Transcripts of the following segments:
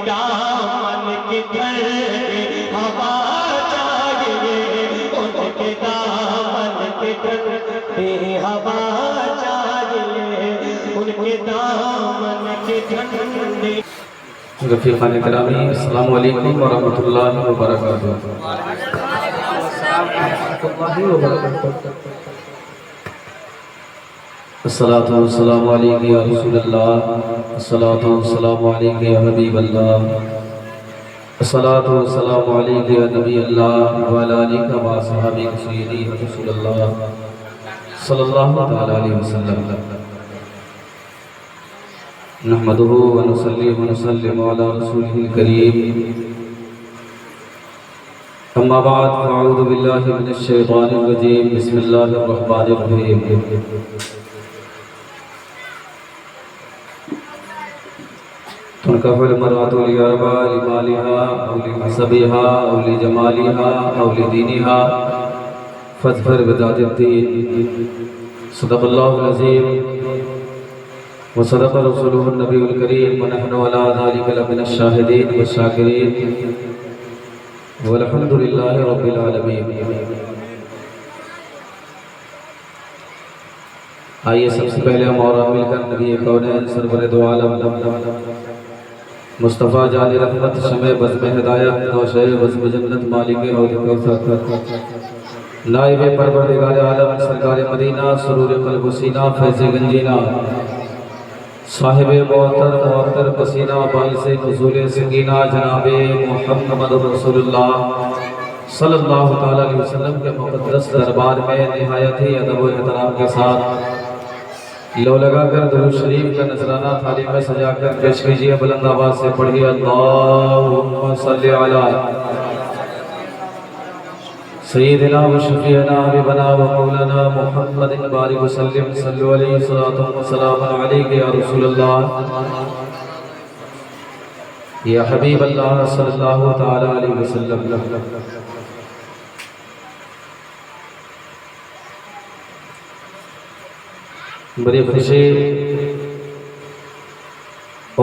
دامن کی ٹھنڈی ہوا چاہیے، ان کے دامن کی ٹھنڈی ہوا چاہیے، ان کے دامن کی ٹھنڈی۔ رفیقان کرامی، السلام علیکم ورحمۃ اللہ وبرکاتہ۔ الصلاۃ والسلام علیک یا رسول اللہ، الصلاۃ والسلام علیک یا حبیب اللہ، الصلاۃ والسلام علیک یا نبی اللہ وعلی آلک و اصحابک سیدی رسول اللہ صلی اللہ تعالی علیہ وسلم۔ نحمدہ ونصلی ونسلم علی رسولہ الکریم، اما بعد فاعوذ باللہ من الشیطان الرجیم، بسم اللہ الرحمن الرحیم۔ تنکح المرأة لأربع: لمالها أو لحسبها أو لجمالها أو لدينها فاظفر بذات الدين۔ صدق الله العظيم وصدق رسوله النبي الكريم، ونحن على ذلك لمن الشاهدين والشاكرين، والحمد لله رب العالمين۔ آئیے سب سے پہلے ہم اور مل کر نبی کونین سرور دو عالم مصطفیٰ جان رحمت شمع بزم ہدایت نوشہ بزم جنت مالک حوض کوثر نائب پروردگار عالم سرکار مدینہ سرور قلب و سینہ فیض گنجینہ صاحب معطر پسینہ باعث نزول سکینہ جناب محمد رسول اللہ صلی اللہ تعالی علیہ وسلم کے مقدس دربار میں نہایت ہی ادب و احترام کے ساتھ لو لگا کر درود شریف کا نذرانہ تھالی میں سجا کر پیش کیجئے، بلند آواز سے پڑھیے اللہم صلی علی سیدنا و شفیعنا حبیبنا و مولانا محمد بارک وسلم، صلو علیہ صلاۃ و سلام علیک یا رسول اللہ یا حبیب اللہ صلی اللہ تعالی علیہ وسلم۔ بڑی خوشی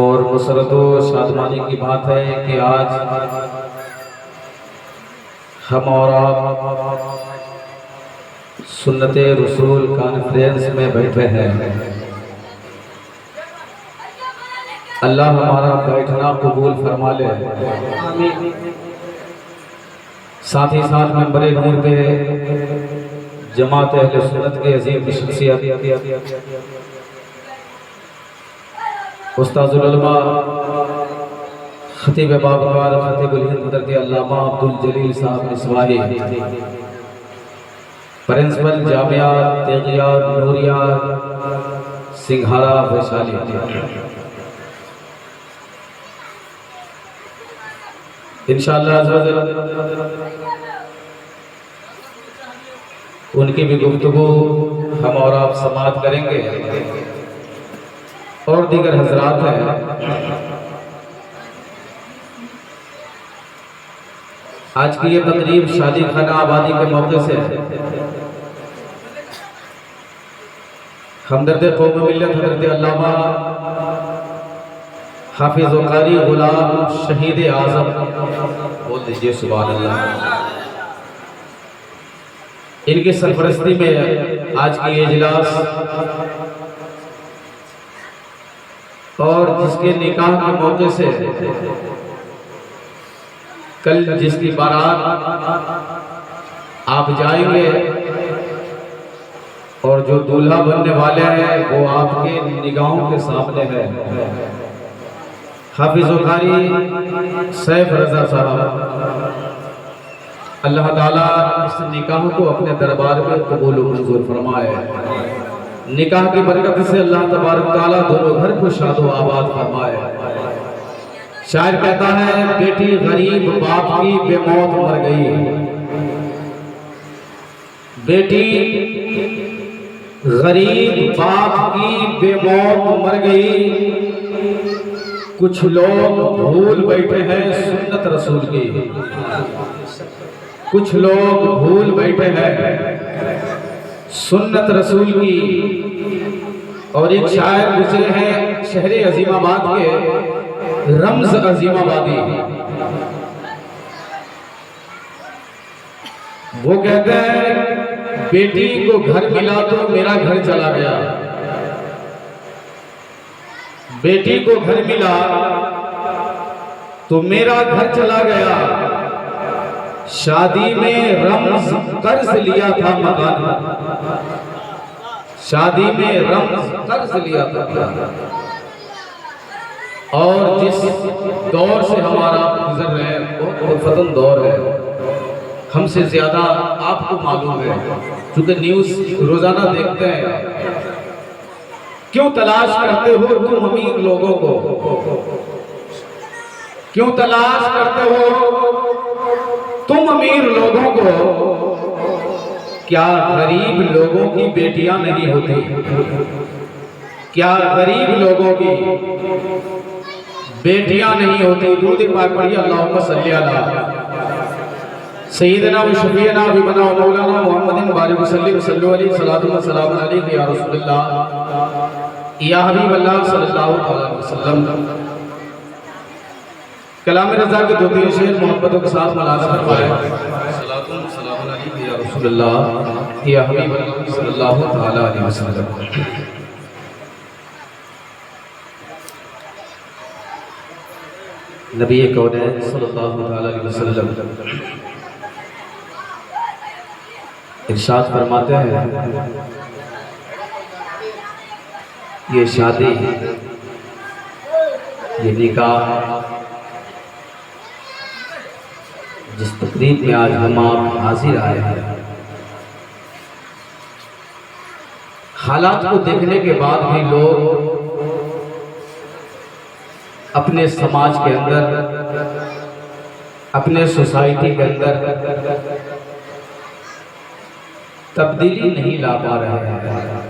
اور مسرت و شادمانی کی بات ہے کہ آج ہم اور آپ سنت رسول کانفرنس میں بیٹھے ہیں۔ اللہ ہمارا بیٹھنا قبول فرما لے، ساتھ ہی ساتھ منبر نور پہ جماعت اہل سنت کے عظیم شخصیت استاذ العلماء خطیب بابکار خطیب الہند حضرت علامہ عبدالجلیل صاحب مصباحی، پرنسپل جامعہ تیغیہ نوریہ سنگھارا ویشالی، انشاءاللہ عزوجل ان کی بھی گفتگو ہم اور آپ سماعت کریں گے، اور دیگر حضرات ہیں۔ آج کی یہ تقریب شادی خانہ آبادی کے موقع سے ہمدرد قوم ملت حضرت علامہ حافظ و قاری غلام شہید اعظم، بول دیجئے سبحان اللہ، ان کی سرپرستی میں آج کی یہ اجلاس، اور جس کے نکاح کے موقع سے کل جس کی بارات آپ جائیں گے اور جو دولہا بننے والے ہیں وہ آپ کے نگاہوں کے سامنے ہے، حافظ و قاری سیف رضا صاحب، اللہ تعالیٰ اس نکاح کو اپنے دربار میں قبول و منظور فرمائے، نکاح کی برکت سے اللہ تبارک تعالیٰ دونوں گھر کو شاد و آباد فرمائے۔ شاعر کہتا ہے بیٹی غریب باپ کی بے موت مر گئی، بیٹی غریب باپ کی بے موت مر گئی، کچھ لوگ بھول بیٹھے ہیں سنت رسول کی، کچھ لوگ بھول بیٹھے ہیں سنت رسول کی۔ اور ایک شاعر گزرے ہیں شہر عظیم آباد کے، رمز عظیم آبادی، وہ کہتے ہیں بیٹی کو گھر ملا تو میرا گھر چلا گیا، بیٹی کو گھر ملا تو میرا گھر چلا گیا، شادی میں رمز قرض لیا تھا مکان، شادی میں رمز قرض لیا تھا، اور جس دور سے ہمارا گزر رہے ہیں بہت فتن دور ہے، ہم سے زیادہ آپ کو معلوم ہے چونکہ نیوز روزانہ دیکھتے ہیں۔ کیوں تلاش کرتے ہو تم امیر لوگوں کو؟ کیوں تلاش کرتے ہو تم امیر لوگوں کو؟ کیا غریب لوگوں کی بیٹیاں نہیں ہوتی؟ کیا غریب لوگوں کی بیٹیاں نہیں ہوتی؟ درود پاک پڑھیے، اللہم صلی علی سیدنا و شفیعنا و حبیبنا و مولانا محمد بارک وسلم صلو علیہ صلاۃ و سلام علیک یا رسول اللہ یا حبیب اللہ صلی اللہ علیہ وسلم۔ کلام رضا کے دو تین شعر محبتوں کے ساتھ ملاحظہ فرمائے۔ صلاۃ و سلام علیک یا رسول اللہ یا حبیب اللہ صلی اللہ علیہ وسلم۔ نبی کونین صلی اللہ علیہ وسلم ارشاد فرماتے ہیں یہ شادی، یہ نکاح جس تقریب میں آج ہم آپ حاضر آئے ہیں، حالات کو دیکھنے کے بعد بھی لوگ اپنے سماج کے اندر، اپنے سوسائٹی کے اندر تبدیلی نہیں لا پا رہے ہیں۔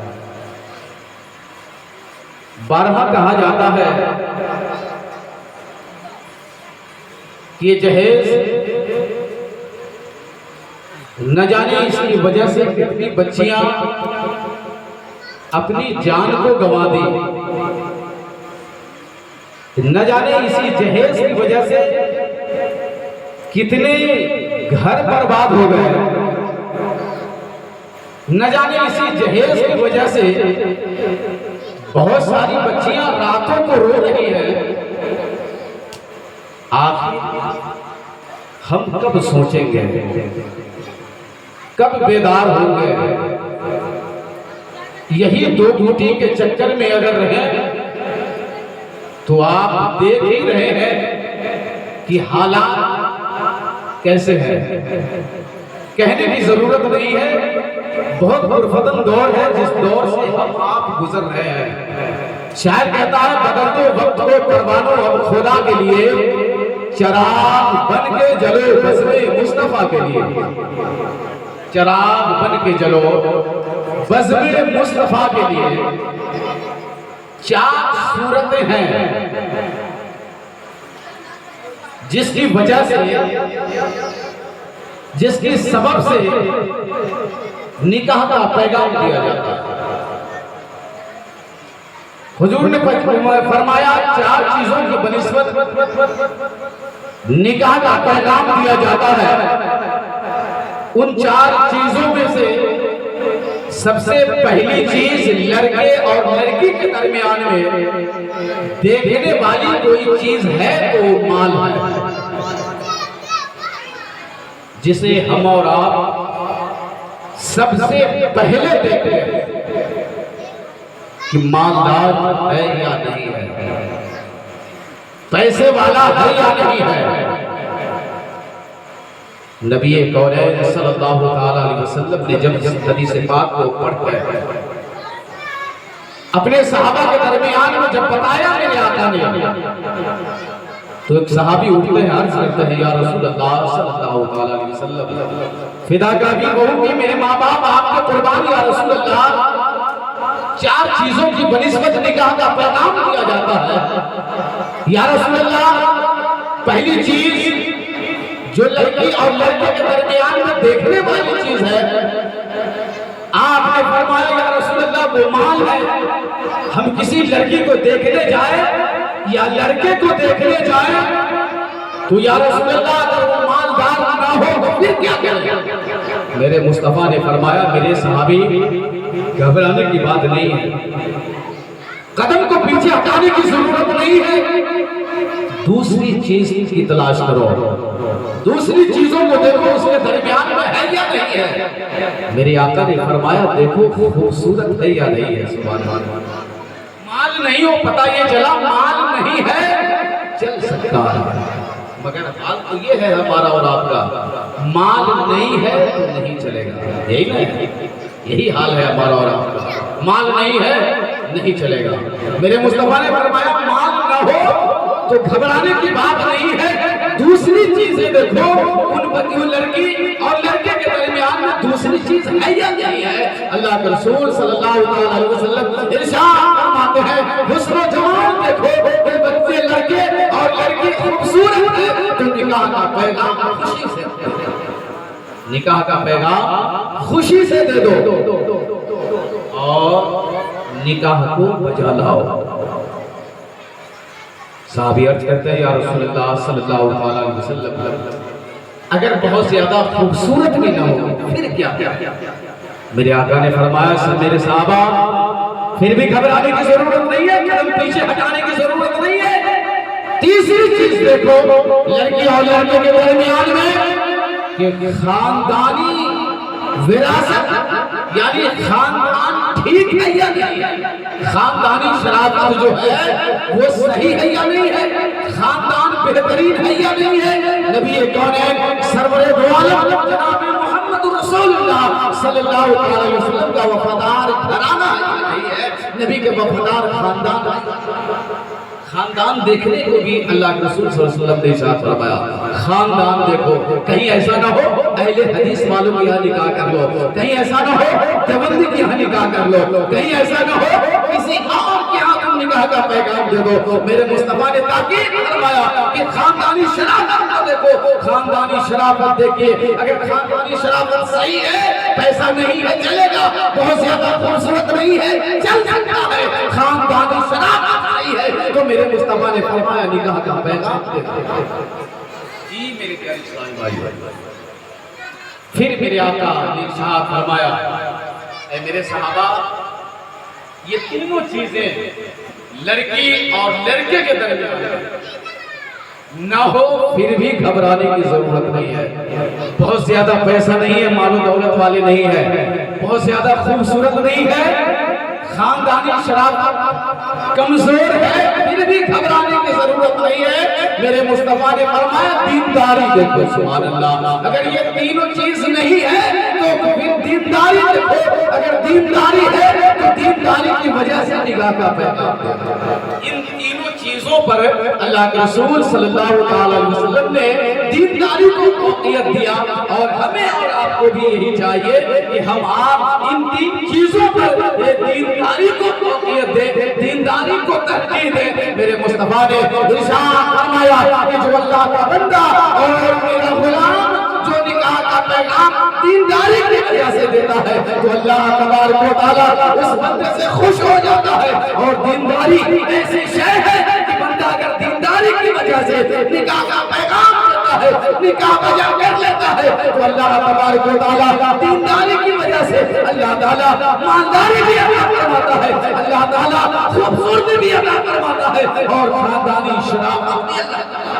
بارہا کہا جاتا ہے کہ یہ جہیز نہ جانے اس کی وجہ سے کتنی بچیاں اپنی جان کو گنوا دی، نہ جانے اسی جہیز کی وجہ سے کتنے گھر برباد ہو گئے، نہ جانے اسی جہیز کی وجہ سے بہت ساری بچیاں راتوں کو رو رہی ہیں۔ آخر ہم کب سوچیں گے، کب بیدار ہوں گے؟ یہی دو گھوٹی کے چکر میں اگر رہیں تو آپ دیکھ ہی رہے ہیں کہ حالات کیسے ہیں۔ کہنے کی ضرورت نہیں ہے، بہت پرفتن دور ہے جس دور سے ہم آپ گزر رہے ہیں۔ شاعر کہتا ہے بدل دو وقت کو پروانوں اب خدا کے لیے، چراغ بن کے جلو بزم مصطفیٰ کے لیے، چراغ بن کے جلو بزم مصطفیٰ کے لیے۔ چار صورتیں ہیں جس کی وجہ سے، جس کی سبب سے نکاح کا پیغام دیا جاتا ہے۔ حضور نے فرمایا چار چیزوں کی بنسبت نکاح کا پیغام دیا جاتا ہے۔ ان چار چیزوں میں سے سب سے پہلی چیز لڑکے اور لڑکی کے درمیان میں دیکھنے والی کوئی چیز ہے تو مال ہے، جسے ہم اور آپ سب سے پہلے دیکھتے ہیں کہ مالدار ہے یا نہیں ہے، پیسے والا ہے یا نہیں ہے۔ نبی کونین صلی اللہ علیہ وسلم نے جب اس حدیث پاک کو پڑھ کر اپنے صحابہ کے درمیان میں جب بتایا میرے آقا نے، تو ایک صحابی اٹھتے ہیں، عرض کرتے ہیں یا رسول اللہ صلی اللہ علیہ وسلم، فدا کا بھی کہوں کہ میرے ماں باپ آپ کے قربان یا رسول اللہ، چار چیزوں کی بنسبت نکاح کا پیغام دیا جاتا ہے یا رسول اللہ۔ پہلی چیز جو لڑکی اور لڑکے کے درمیان میں دیکھنے والی چیز ہے، آپ نے فرمایا یا رسول اللہ وہ مال ہے۔ ہم کسی لڑکی کو دیکھنے جائیں یا لڑکے کو دیکھنے جائیں تو یا رسول اللہ اگر وہ مالدار نہ ہو تو پھر کیا کریں؟ میرے مصطفیٰ نے فرمایا میرے صحابی گھبرانے کی بات نہیں ہے، قدم کو پیچھے ہٹانے کی ضرورت نہیں ہے، دوسری چیز کی تلاش کرو، دوسری چیزوں کو دیکھو اس کے درمیان میں ہے یا نہیں ہے۔ میرے آقا نے فرمایا دیکھو خوبصورت ہے یا نہیں ہے، سبحان اللہ، مال نہیں ہو پتہ یہ چلا مال نہیں ہے چل سکتا ہے، مگر حال تو یہ ہے ہمارا اور آپ کا مال نہیں ہے تو نہیں چلے گا، یہی نہیں، یہی حال ہے ہمارا اور آپ کا، مال نہیں ہے نہیں چلے گا۔ میرے مصطفیٰ نے فرمایا مال نہ ہو تو گھبرانے کی بات نہیں ہے، دوسری چیزیں دیکھو، ان لڑکی اور لڑکے کے درمیان میں دوسری چیز ہے یا نہیں ہے۔ اللہ کے رسول صلی اللہ علیہ وسلم ارشاد فرماتے ہیں حسن و جمال دیکھو کہ بچے لڑکے اور لڑکی خوبصورت ہے تو نکاح کا پیغام خوشی سے دے دو، نکاح کا پیغام خوشی سے دے دو اور نکاح کو بجا لاؤ۔ صحابی عرض کرتے ہیں یا رسول اللہ صلی اللہ علیہ وسلم اگر بہت زیادہ خوبصورت بھی نہ ہو پھر کیا؟ میرے آقا نے فرمایا میرے صحابہ پھر بھی گھبرانے کی ضرورت نہیں ہے، قدم پیچھے ہٹانے کی ضرورت نہیں ہے۔ تیسری چیز دیکھو لڑکی اور لڑکے کے درمیان میں کہ خاندانی وراثت یعنی خاندان ٹھیک ہے یا نہیں ہے، خاندانی شرافت جو ہے وہ صحیح ہے یا نہیں ہے، خاندان بہترین ہے یا نہیں ہے۔ نبی کونین سرور دو عالم جناب محمد رسول اللہ صلی اللہ علیہ وسلم کا وفادار گھرانہ ہے یا نہیں ہے، نبی کے وفادار خاندان ہے۔ خاندان دیکھنے کو بھی اللہ کے رسول صلی اللہ علیہ وسلم نے ارشاد فرمایا خاندان دیکھو، کہیں ایسا نہ ہو اہل حدیث والوں کی یہاں نکاح کر لو، کہیں ایسا نہ ہو دیوبندی کی یہاں نکاح کر لو، کہیں ایسا نہ ہو کسی اور کے یہاں تم نکاح کا پیغام دے دو۔ میرے مصطفیٰ نے تاکید فرمایا کہ خاندانی شرافت کو دیکھو، خاندانی شرافت دیکھیے، اگر خاندانی شرافت صحیح ہے پیسہ نہیں ہے چلے گا، بہت زیادہ خوبصورت نہیں ہے چل سکتا ہے، خاندانی شرافت صحیح ہے تو میرے مصطفیٰ نے فرمایا نکاح کا پیغام دے دو۔ جی میرے پیارے اسلامی بھائی، پھر میرے آقا نے ارشاد فرمایا اے میرے صحابہ یہ تینوں چیزیں لڑکی اور لڑکے کے درمیان نہ ہو پھر بھی گھبرانے کی ضرورت نہیں ہے، بہت زیادہ پیسہ نہیں ہے، مال و دولت والے نہیں ہے، بہت زیادہ خوبصورت نہیں ہے، خاندانی شرافت کمزور ہے پھر بھی گھبرانے کی ضرورت نہیں ہے۔ میرے مصطفیٰ نے فرمایا دینداری دیکھو، سبحان اللہ، اگر یہ تینوں چیز نہیں ہے تو پھر دینداری دیکھو، اگر دینداری ہے تو دینداری کی وجہ سے نکاح کا پیغام دو۔ ان تینوں چیزوں پر اللہ کے رسول صلی اللہ علیہ وسلم نے دینداری کو فوقیت دیا اور ہمیں اور آپ کو بھی یہی چاہیے کہ ہم آپ ان تین چیزوں پر دینداری کو فوقیت دیں، دینداری کو ترجیح دیں۔ میرے مصطفیٰ نے ارشاد فرمایا کہ جو اللہ کا بندہ اور میرا غلام جو نکاح کا پیغام دینداری کی وجہ سے دیتا ہے تو اللہ تبارک و تعالیٰ اس بندے سے خوش ہو جاتا ہے، اور دینداری ایسی شے ہے کہ بندہ اگر دینداری کی وجہ سے نکاح کا پیغام دیتا ہے، نکاح بجا کر لیتا ہے تو اللہ تبارک و تعالیٰ دینداری کی وجہ سے اللہ تعالیٰ مالداری بھی عطا فرماتا ہے، اللہ تعالیٰ خوبصورتی بھی عطا فرماتا ہے اور خاندانی شرافت بھی اللہ تعالیٰ۔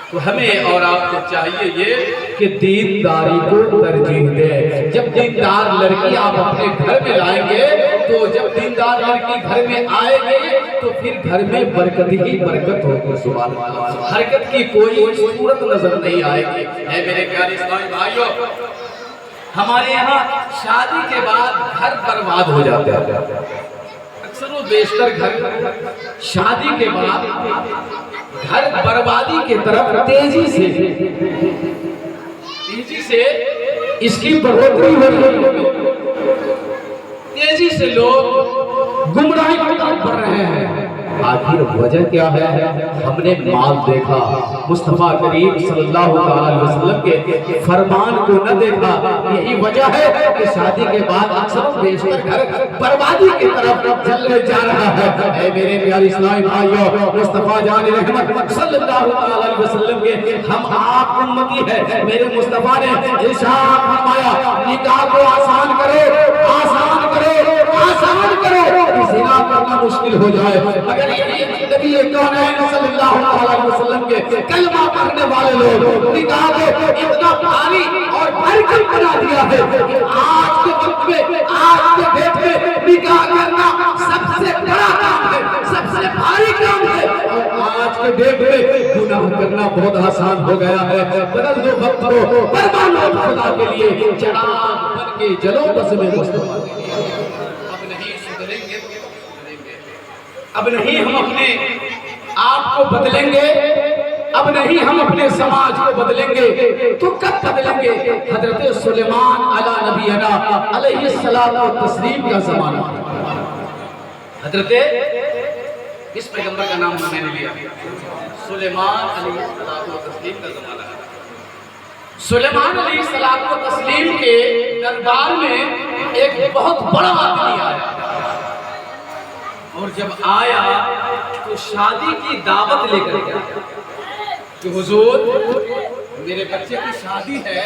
تو ہمیں اور آپ کو چاہیے یہ کہ دینداری کو ترجیح دیں۔ جب دیندار لڑکی آپ اپنے گھر میں لائیں گے تو جب دیندار لڑکی گھر میں آئے گی تو پھر گھر میں برکت ہی برکت ہوگی، سبحان اللہ، حرکت کی کوئی صورت نظر نہیں آئے گی۔ اے میرے پیارے اسلامی بھائیو، ہمارے یہاں شادی کے بعد گھر برباد ہو جاتے ہیں، اکثر و بیشتر گھر شادی کے بعد گھر بربادی کے طرف تیزی سے اس کی بڑھوتری ہو رہی ہے، تیزی سے لوگ گمراہی کی طرف بڑھ رہے ہیں۔ آخر وجہ کیا ہے؟ ہم نے مال دیکھا، مصطفیٰ کریم صلی اللہ علیہ وسلم کے فرمان کو نہ دیکھا۔ یہی وجہ ہے کہ شادی کے بعد اکثر بیشتر گھر بربادی کی طرف چلے جا رہا ہے۔ اے میرے پیارے اسلامی بھائیو، مصطفیٰ جان رحمت صلی اللہ علیہ وسلم کے ہم آپ امتی ہیں۔ میرے مصطفیٰ نے ارشاد فرمایا نکاح کو آسان کرو، آسان کرو، آسان کرو، زنا کرنا مشکل ہو جائے۔ مگر نبی کونین صلی اللہ علیہ وسلم کے کلمہ پڑھنے والے لوگ نکاح کو اتنا بھاری اور بھرکم بنا دیا ہے کہ آج کے وقت میں، آج کے ڈیٹ میں نکاح کرنا سب سے بڑا کام ہے، سب سے بھاری کام ہے، اور آج کے ڈیٹ میں گناہ کرنا بہت آسان ہو گیا ہے۔ بدل دو وقت کو، پرمانو خدا کے لیے، چراغ بن کے جلو بس میں مصطفیٰ کے لیے۔ اب نہیں سدھریں گے تو سدھریں گے، اب نہیں ہم اپنے آپ کو بدلیں گے، اب نہیں ہم اپنے سماج کو بدلیں گے تو کب بدلیں گے؟ حضرت سلیمان علی نبینا علیہ السلام و تسلیم کا زمانہ۔ حضرت اس پیغمبر کا نام میں نے لیا، سلیمان علیہ السلام و تسلیم کا زمانہ ہے۔ سلیمان علیہ السلام و تسلیم کے دربار میں ایک بہت بڑا آدمی آیا، اور جب آیا تو شادی کی دعوت لے کر گیا کہ حضور میرے بچے کی شادی ہے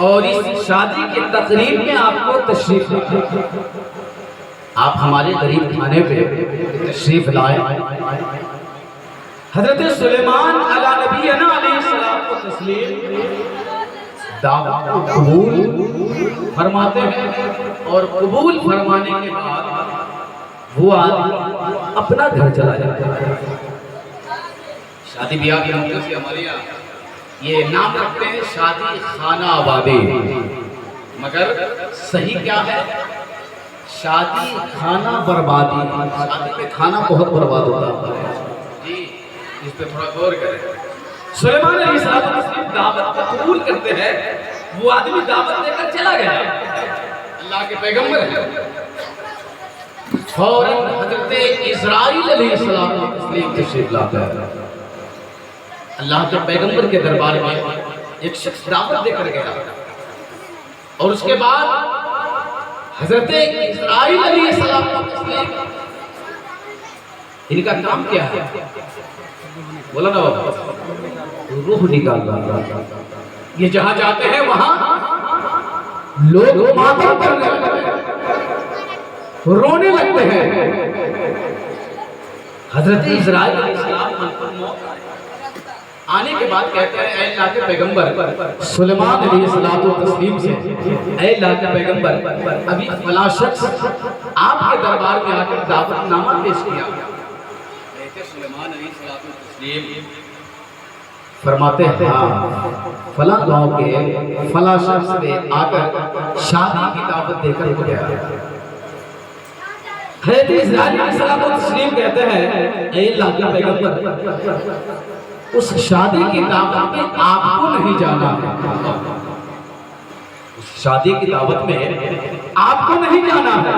اور اس شادی کی تقریب میں آپ کو تشریف لائے، آپ ہمارے غریب خانے پہ تشریف لائے۔ حضرت سلیمان علی نبینا علیہ السلام و تسلیم دعوت کو قبول فرماتے ہیں، اور قبول فرمانے کے بعد وہ آدمی اپنا گھر چلا جاتا ہے۔ شادی بیاہ کے موقع سے ہمارے یہاں یہ نام رکھتے ہیں شادی خانہ آبادی، مگر صحیح کیا ہے؟ شادی خانہ بربادی۔ شادی میں کھانا بہت برباد ہوتا ہے جی، اس پہ تھوڑا غور کریں۔ سلیمان علیہ السلام و دعوت کو قبول کرتے ہیں، وہ آدمی دعوت دے کر چلا گیا، اللہ کے پیغمبر ہے۔ فوراً حضرت اسرائیل علیہ السلام و تسلیم تشریف لاتا ہے۔ اللہ کے پیغمبر کے دربار میں ایک شخص دعوت دے کر گیا، اور اس کے بعد حضرت اسرائیل علیہ السلام و تسلیم ان کا کام کیا ہے؟ بولا نا روح نکالنا۔ یہ جہاں جاتے ہیں وہاں لوگ ماتم کرنے لگتے ہیں، رونے لگتے ہیں۔ حضرت اسرائیل علیہ السلام آنے کے بعد کہتے ہیں اے اللہ کے پیغمبر، سلیمان علیہ السلام و تسلیم سے، اے اللہ کے پیغمبر ابھی فلاں شخص آپ کے دربار میں آ کر دعوت نامہ پیش کیا۔ کہتے سلیمان علیہ السلام و تسلیم فرماتے ہیں ہاں فلاں گاؤں کے فلاں شخص نے آ کر شادی کی دعوت دے کر گیا۔ حضرت اسرائیل علیہ السلام و تسلیم کہتے ہیں اے اللہ کے پیغمبر اس شادی کی دعوت میں آپ کو نہیں جانا ہے، اس شادی کی دعوت میں آپ کو نہیں جانا ہے۔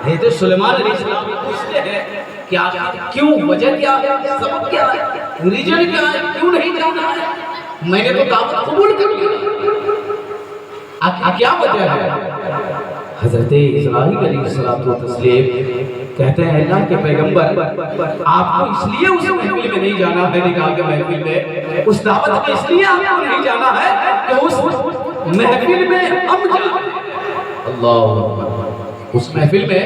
حضرت سلیمان علیہ السلام پوچھتے ہیں کیا کیوں، وجہ کیا ہے، سبب کیا ہے، ریجن کیا ہے، کیوں نہیں جانا ہے؟ میں نے تو دعوت قبول کر لی، کیا وجہ ہے؟ حضرت اسرائیل علیہ السلام و تسلیم کہتے ہیں اللہ کے پیغمبر آپ کو اس لیے اس محفل میں نہیں جانا ہے، نکاح کے محفل میں، اس دعوت میں اس لیے آپ کو نہیں جانا ہے کہ اس محفل میں ہم جا رہے ہیں، اللہ اس محفل میں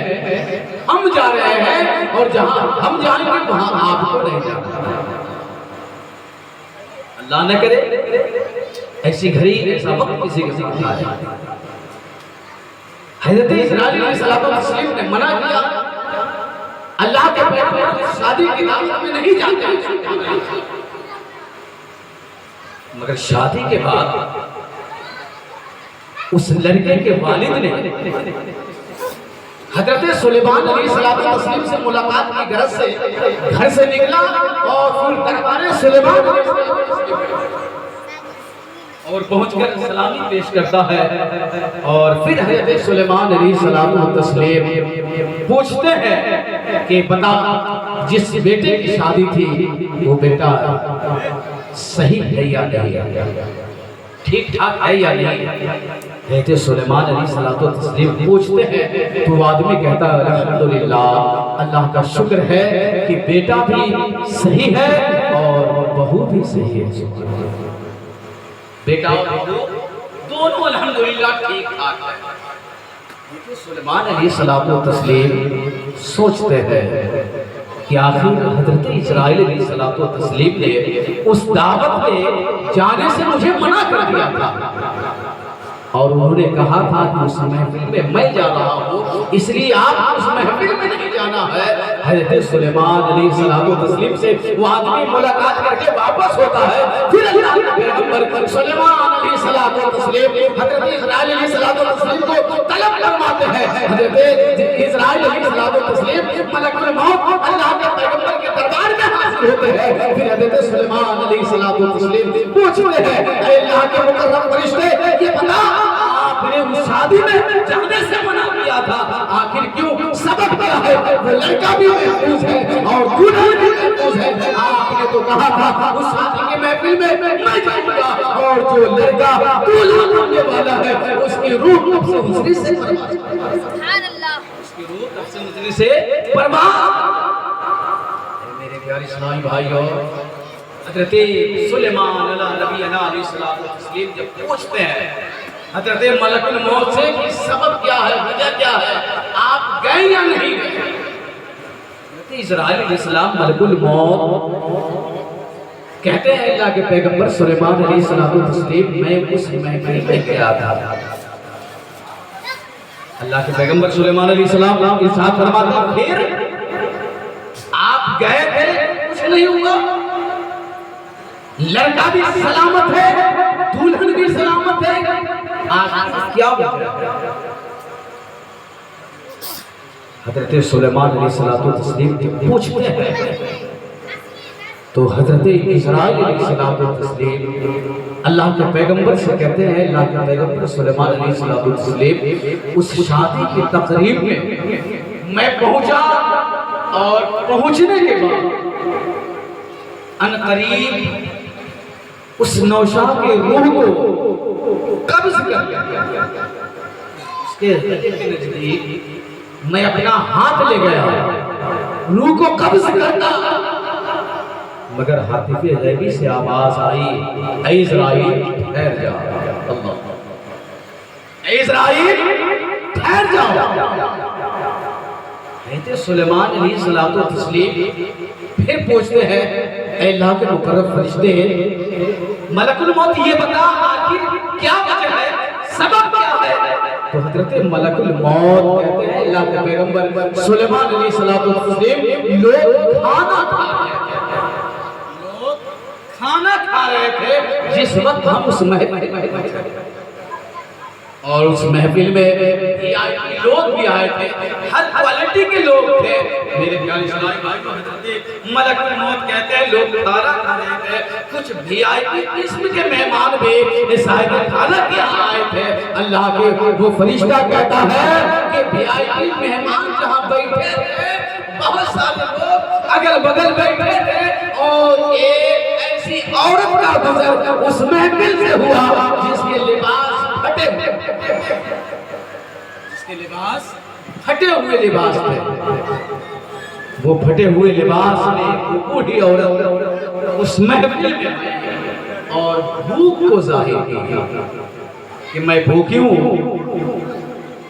ہم جا رہے ہیں، اور جہاں ہم جائیں گے وہاں آپ کو نہیں جانا۔ اللہ نہ کرے ایسی گھڑی ایسا وقت کسی کے ساتھ آئے۔ حضرت اسرائیل علیہ السلام نے منع کیا، اللہ کے پیغمبر شادی کی دعوت میں نہیں جاتے، مگر شادی کے بعد اس لڑکے کے والد نے حضرت سلیمان علیہ السلام سے ملاقات کی غرض سے گھر سے نکلا، اور پھر دربار سلیمان علیہ السلام اور پہنچ کر سلامی پیش کرتا ہے اور پھر حضرت سلیمان علیہ السلام و تسلیم پوچھتے ہیں کہ بتا جس بیٹے کی شادی تھی وہ بیٹا صحیح ہے یا نہیں، ٹھیک ٹھاک ہے یا نہیں؟ حضرت سلیمان علیہ الصلوۃ والتسلیم پوچھتے ہیں تو آدمی کہتا ہے الحمدللہ، اللہ کا شکر ہے کہ بیٹا بھی صحیح ہے اور بہو بھی صحیح ہے۔ بیٹا اور بہو دونوں الحمدللہ ٹھیک ٹھاک ہے۔ حضرت سلیمان علیہ الصلوۃ والتسلیم سوچتے ہیں کہ آخر حضرت اسرائیل علیہ الصلوۃ والتسلیم نے اس دعوت میں جانے سے مجھے منع کر دیا تھا اور انہوں نے کہا تھا کہ اس محفل میں جا رہا ہوں، اس لیے آپ اس محفل میں نہیں جانا ہے۔ حضرت سلیمان علیہ السلام و تسلیم سے وہ آدمی ملاقات کر کے واپس ہوتا ہے، پھر اللہ کے پیغمبر سلیمان علیہ السلام و تسلیم حضرت اسرائیل علیہ السلام و تسلیم کو طلب فرماتے ہیں۔ حضرت اسرائیل علیہ السلام و تسلیم ملک الموت اللہ کے پیغمبر کے دربار میں حاضر ہوتے ہیں۔ پھر حضرت سلیمان علیہ السلام و تسلیم پوچھتے ہیں اے اللہ کے مکرم فرشتے، یہ بتا آپ نے اس شادی میں جانے سے منع کیا تھا، آخر کیوں؟ سبب کیا ہے؟ وہ لڑکا بھی محفوظ ہے اور دولہا بھی محفوظ ہے۔ آپ نے تو کہا تھا اس شادی کے محفل میں میں جاؤں گا اور جو لڑکا دولہا ہونے والا ہے اس کی روح نفس مجری سے پرواز، سبحان اللہ، اس کی روح نفس مجری سے پرواز۔ میرے پیارے اسلامی بھائیو، حضرت سلیمان علیہ السلام و تسلیم جب پوچھتے ہیں حضرت ملک الموت سے کہ سبب کیا ہے، وجہ کیا ہے، آپ گئے یا نہیں گئے؟ حضرت اسرائیل علیہ السلام ملک الموت کہتے ہیں اللہ کے پیغمبر سلیمان علیہ السلام و تسلیم میں اس محفل میں گیا تھا۔ اللہ کے پیغمبر سلیمان علیہ السلام ارشاد فرماتے ہیں پھر آپ گئے تھے کچھ نہیں ہوا، لڑکا بھی سلامت ہے، دلہن بھی سلامت ہے، کیا وجہ؟ حضرت سلیمان علیہ الصلوۃ والتسلیم پوچھتے ہیں تو حضرت اسرائیل علیہ الصلوۃ والتسلیم اللہ کے پیغمبر سے کہتے ہیں اللہ کے پیغمبر سلیمان علیہ الصلوۃ والتسلیم اس شادی کی تقریب میں پہنچا اور پہنچنے کے بعد ان قریب اس نوشا کے روح کو قبض کر لیا، اس کے نزدیک میں اپنا ہاتھ لے گیا روح کو قبض کرتا، مگر ہاتف غیبی سے آواز آئی اے اسرائیل ٹھہر جا، اے اسرائیل ٹھہر جاؤ۔ حضرت سلیمان علیہ الصلوۃ والتسلیم پھر پوچھتے ہیں اے اللہ کے مقرب فرشتے ملک الموت یہ بتا آخر کیا وجہ ہے، سبب کیا ہے؟ تو حضرت ملک الموت کہتے ہیں اللہ کے پیغمبر سلیمان علیہ الصلوۃ والتسلیم لوگ کھانا کھا رہے تھے، لوگ کھانا کھا رہے تھے جس وقت ہم اس محفل میں اور اس محفل میں لوگ بھی آئے تھے، ہر کوالٹی کے لوگ تھے۔ میرے پیارے اسلامی بھائیو، حضرت ملک الموت کہتے ہیں لوگ کھانا کھا رہے تھے، کچھ بھی آئی قسم کے مہمان بھی صاحب کھانا کے آئے تھے۔ اللہ کے وہ فرشتہ کہتا ہے کہ بھی آئی مہمان جہاں بیٹھے تھے بہت سارے لوگ اگل بگل بیٹھے تھے اور ایک ایسی عورت کا گزر اس محفل سے ہوا جس کے لباس پھٹے ہوئے، اس کے لباس پھٹے ہوئے لباس تھے۔ وہ پھٹے ہوئے لباس میں بوڑھی عورت اس محفل میں آئی اور بھوک کو ظاہر کی کہ میں بھوکی ہوں،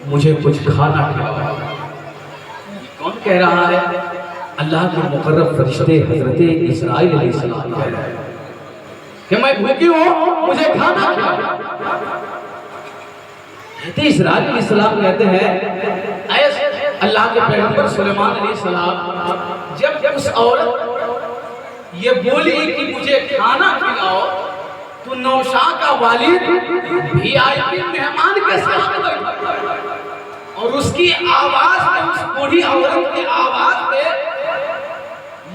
مجھے کچھ کھانا کھلاؤ۔ کون کہہ رہا ہے؟ اللہ کے مقرب فرشتے حضرت اسرائیل علیہ السلام کہہ رہے ہیں کہ میں بھوکی ہوں، مجھے کھانا کھلاؤ۔ حضرت اسرائیل علیہ السلام کہتے ہیں اے اللہ کے پیغمبر سلیمان علیہ السلام جب اس عورت یہ بولی کہ مجھے کھانا کھلاؤ تو نوشا کا والد بھی آئی پی مہمان کے ساتھ بیٹھا اور اس کی آواز میں اس بوڑھی عورت کی آواز میں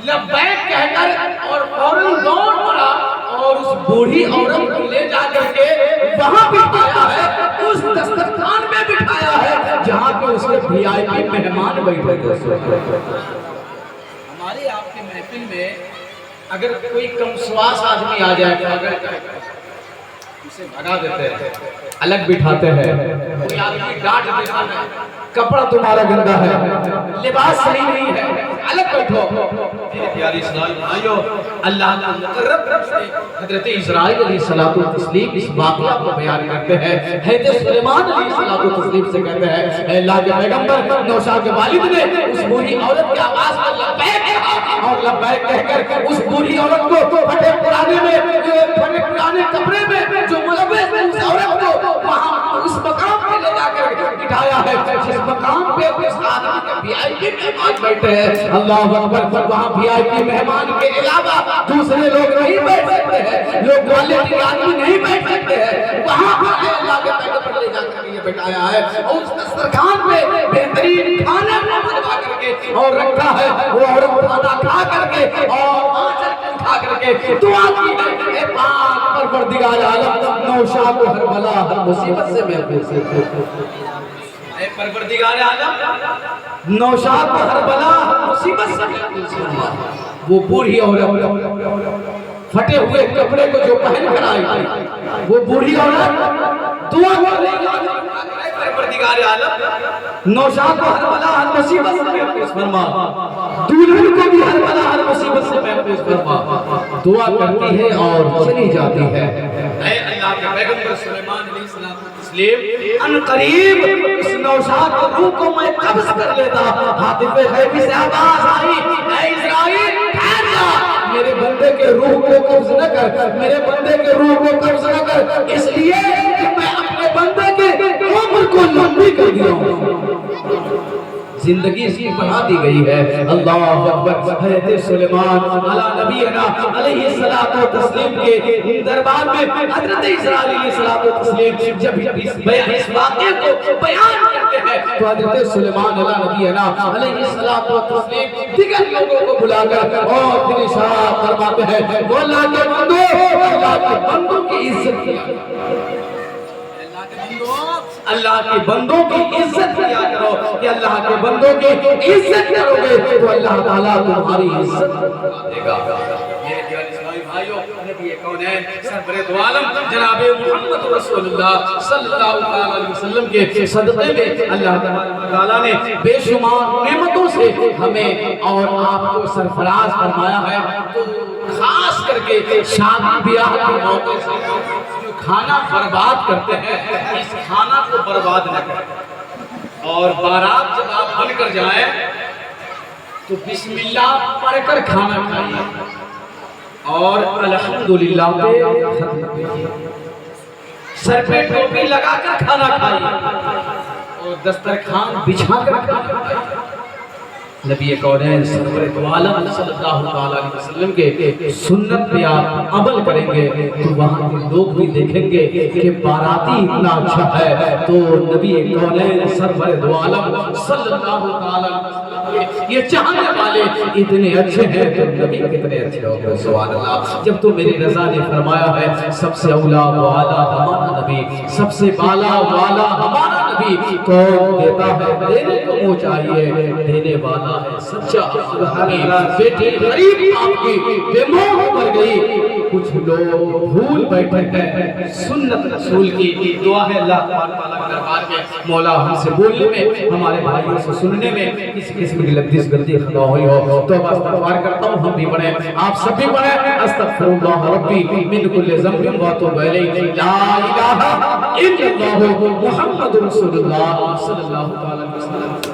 لبیک کہہ کر اور فوراً دوڑ پڑا اور اس بوڑھی عورت کو لے جا کر کے وہاں بٹھایا ہے، اس دسترخوان میں بٹھایا ہے جہاں پہ اس کے VIP مہمان بیٹھے تھے۔ ہماری آپ کی محفل میں اگر کوئی کمسواس آدمی آ جائے تو اگر اسے بھگا دیتے ہیں، الگ بٹھاتے ہیں، کوئی آدمی ڈانٹ دیتا ہے، کپڑا تمہارا گندا ہے، لباس صحیح نہیں ہے، الگ بیٹھو۔ میرے پیارے اسلامی بھائیو، اللہ کا مقرب حضرت اسرائیل علیہ الصلوۃ والتسلیم اس واقعہ کو بیان کرتے ہیں۔ حضرت سلیمان علیہ الصلوۃ والتسلیم سے کہتے ہیں اے اللہ کے پیغمبر، نوشا کے والد نے اس بوڑھی عورت کی آواز پر لبیک کہا اور لبیک کہہ کر اس بوڑھی عورت کو پھٹے پرانے کپڑے میں جو ملبس اس عورت کو وہاں اس مقام پہ لے جا کر بٹھایا ہے جس مقام پہ اس آدمی کے VIP مہمان بیٹھے ہیں۔ اللہ اکبر، وہاں VIP مہمان کے علاوہ دوسرے لوگ نہیں بیٹھ سکتے ہیں، لوگ کوالٹی آدمی نہیں بیٹھ سکتے ہیں، وہاں پر اللہ کے پیغمبر لے جا کر یہ بٹھایا ہے اور اس دسترخوان پہ بہترین کھانا بنوا کر کے اور رکھا ہے۔ وہ عورت کھانا کھا کر کے اور آنچل کو اٹھا کر کے دعا کی ہے اے پاک پروردگار عالم، نوشا کو ہر بلا ہر مصیبت سے محفوظ کر، اے پروردگار عالم نوشا کو ہر بلا ہر مصیبت سے محفوظ فرما۔ وہ بوڑھی عورت پھٹے ہوئے کپڑے کو جو پہن کر آئی تھی، وہ بوڑھی عورت دعا کر رہی ہے پروردگار عالم نوشا کو ہر بلا ہر مصیبت سے محفوظ فرما، دلہن کو بھی ہر بلا ہر مصیبت سے محفوظ فرما۔ دعا کرتی ہے اور چلی جاتی ہے۔ اے اللہ کے پیغمبر سلیمان علیہ السلام ان قریب اس نوشاد کی روح کو میں قبض کر لیتا، ہاتف غیبی سے آواز آئی اے اسرائیل ٹھہر جا، میرے بندے کے روح کو قبض نہ کر، میرے بندے کے روح کو قبض نہ کر، اس لیے کہ میں اپنے بندے کے عمر کو لمبی کر دیا ہوں، زندگی اس کی بڑھا دی گئی ہے۔ اللہ اکبر۔ حضرت سلیمان علی نبینا علیہ الصلوۃ والتسلیم کے دربار میں حضرت اسرائیل علیہ الصلوۃ والتسلیم جب اس واقعے کو بیان کرتے ہیں تو حضرت سلیمان علی نبینا علیہ الصلوۃ والتسلیم دیگر لوگوں کو بلا کر اور پھر ارشاد فرماتے ہیں وہ اللہ کے بندوں کی عزت کیا، اللہ کے بندوں کی عزت کیا کرو کہ اللہ کے بندوں کی عزت کرو گے تو اللہ تعالیٰ تمہاری عزت دے گا۔ میرے پیارے اسلامی بھائیوں، نبی کونین سرور دو عالم جناب محمد رسول اللہ صلی اللہ علیہ وسلم کے صدقے میں اللہ تعالیٰ نے بے شمار نعمتوں سے ہمیں اور آپ کو سرفراز فرمایا ہے، تو خاص کر کے شادی بیاہ کے موقع سے کھانا برباد کرتے ہیں، اس کھانا کو برباد نہ کریں، اور بارات جب آپ بن کر جائیں تو بسم اللہ پڑھ کر کھانا کھائیے اور الحمدللہ پہ ختم کیجیے، سر پہ ٹوپی لگا کر کھانا کھائیے اور دسترخوان بچھا کر کھانا کھائیے۔ نبی کونین سرور دو عالم صلی اللہ علیہ وسلم کے سنت پہ آپ عمل کریں گے تو وہاں کے لوگ بھی دیکھیں گے کہ باراتی اتنا اچھا ہے، تو نبی کونین سرور دو عالم صلی اللہ علیہ وسلم یہ چاہنے والے اتنے اچھے ہیں تو نبی کتنے اچھے ہوں گے، سبحان اللہ۔ جب تو میری رضا نے فرمایا ہے سب سے اولا والا ہمارا نبی، سب سے بالا والا ہمارا نبی، کون دیتا ہے دینے کو منہ چاہیے، دینے والا ہے سچا حبیب۔ بیٹی غریب آپ کی بے موہ مر گئی، کچھ لوگ بھول بیٹھے ہیں سنت رسول کی، دعا ہے اللہ تعالیٰ کے دربار میں مولا ہم سے بولنے میں، ہمارے بھائیوں سے سننے میں کسی قسم کی لفظ غلطی خطا ہوئی ہو تو استغفار کرتا ہوں، ہم بھی پڑھیں، آپ سب بھی پڑھیں، استغفر اللہ ربی من کل ذنب واتوب الیہ، لا الہ الا اللہ محمد رسول اللہ صلی اللہ علیہ وسلم۔